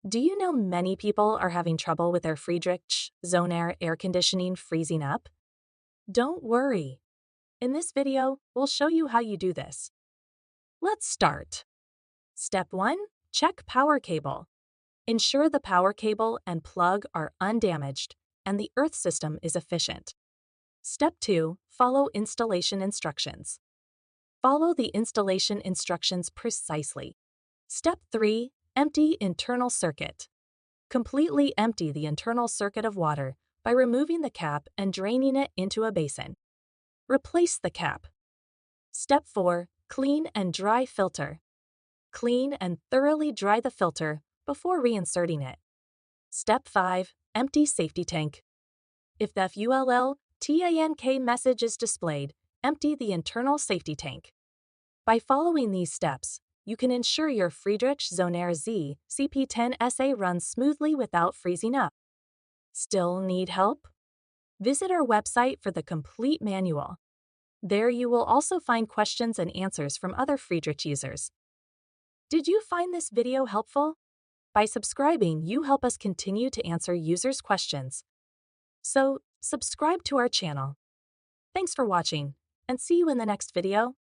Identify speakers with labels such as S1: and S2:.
S1: Do you know many people are having trouble with their Friedrich ZoneAire air conditioning freezing up? Don't worry. In this video, we'll show you how you do this. Let's start. Step 1. Check power cable. Ensure the power cable and plug are undamaged and the earth system is efficient. Step 2. Follow installation instructions. Follow the installation instructions precisely. Step 3. Empty internal circuit. Completely empty the internal circuit of water by removing the cap and draining it into a basin. Replace the cap. Step 4. Clean and dry filter. Clean and thoroughly dry the filter before reinserting it. Step 5. Empty safety tank. If the FULL-TANK message is displayed, empty the internal safety tank. By following these steps, you can ensure your Friedrich ZoneAire ZCP10SA runs smoothly without freezing up. Still need help? Visit our website for the complete manual. There you will also find questions and answers from other Friedrich users. Did you find this video helpful? By subscribing, you help us continue to answer users' questions. So, subscribe to our channel. Thanks for watching, and see you in the next video.